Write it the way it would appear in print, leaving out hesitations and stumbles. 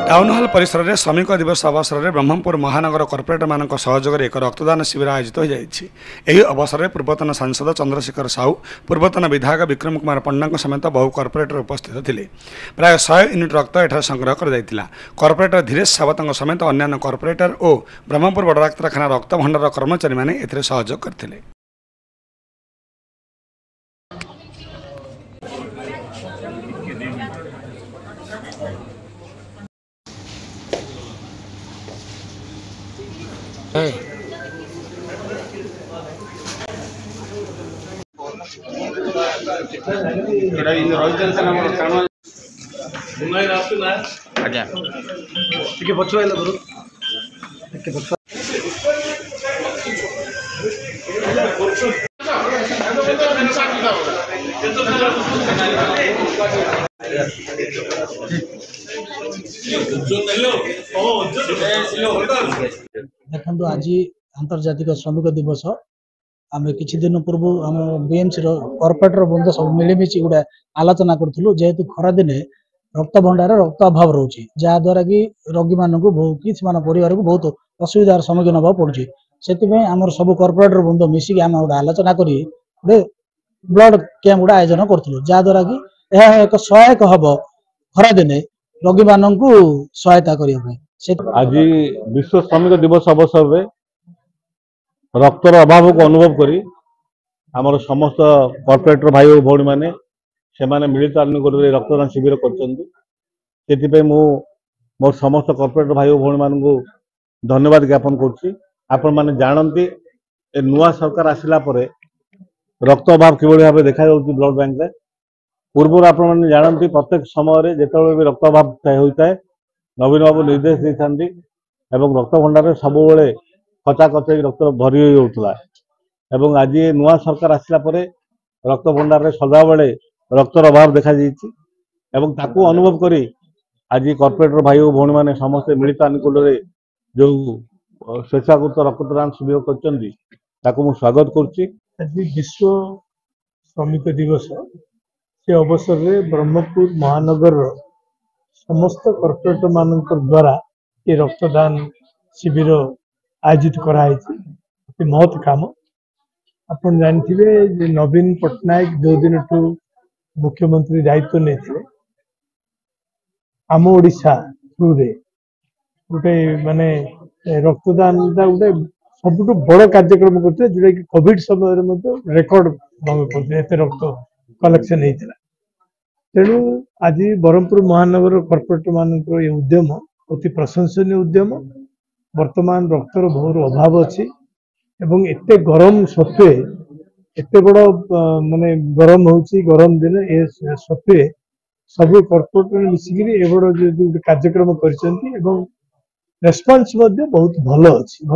Town हल परिसर में श्रमिक दिवस अवसर में ब्रह्मपुर महानगर कर्पोरेट मान सहयोग एक रक्तदान शिविर आयोजित हो जाएगी। यह अवसर में पूर्वतन सांसद चंद्रशेखर साहू, पूर्वतन विधायक विक्रम कुमार पंडा समेत बहु कर्पोरेटर उपस्थित थे। प्राय 100 यूनिट रक्त एठार संग्रह कर कर्पोरेटर धीरेश सावत समेत अन्य कर्पोरेटर और ब्रह्मपुर बड़ डाक्तखाना रक्त भंडार कर्मचारी मैंने सहयोग करते। देखो आज अंतर्जातिक श्रमिक दिवस आम कि दिन पूर्व आम बीएमसी कर्पोरेटर बंद सब मिलमिशी गोटे आलोचना करूँ जेहेतु खरा दिने रक्त भंडार रक्त अभाव रोचे जहाद्वारा कि रोगी मान कि परिवार को बहुत असुविधार सम्मुखीन होगा पड़ुଛି। से आम सब कर्पोरेटर बंद मिसिक आम गोटे आलोचना करी ब्लड कैंप गुड़ा आयोजन करूँ जहाद्वारा कि यह एक सहायक हम खरा दिने रोगी मान सहायता करने। आज विश्व श्रमिक दिवस अवसर में रक्तर अभाव को अनुभव करी आमर समस्त कर्पोरेटर भाई और भौणी मैंने से मिलित अनुकूल रक्तदान शिविर कर मोर समस्त कर्पोरेटर भाई और भौणी मान धन्यवाद ज्ञापन कर जानती नुआ सरकार आसला रक्त अभाव कि भाव देखा ब्लड बैंक में पूर्व आप जानती प्रत्येक समय जिते भी रक्त अभाव होता है नवीन बाबू निर्देश देते रक्त भंडार सब कचा कच रक्त भरी होता है। आज नुआ सरकार आसला रक्त भंडार सदा बेले रक्तर अभाव देखा ताकू अनुभव करी आज कर्पोरेटर भाई और भौणी मैंने समस्त मिलित अनुकूल जो स्वेच्छाकृत रक्तदान शिविर कर स्वागत कर। विश्व श्रमिक दिवस से अवसर में ब्रह्मपुर महानगर समस्त कर्पोरेटर मान द्वारा ये रक्तदान शिविर आयोजित कराई महत काम आप जानते नवीन पट्टनायक जो दिन मुख्यमंत्री दायित्व नहीं आम ओडिशा थ्रू गोटे माने रक्तदान गोटे सबुठ बड़ कार्यक्रम करते जोटा कि कोविड समय रेकर्ड करते रक्त कलेक्शन होता तेणु आज ब्रह्मपुर महानगर कर्पोरेटर मान उद्यम अति प्रशंसनीय उद्यम वर्तमान रक्तर बहुत अभाव अच्छी एत गरम सत्वे एत बड़ माने गरम होची गरम दिन ए सत्वे सब कर्पोरेटर मिसिक ए बड़ जो कार्यक्रम कर रेस्पॉन्स बहुत भल अच्छी।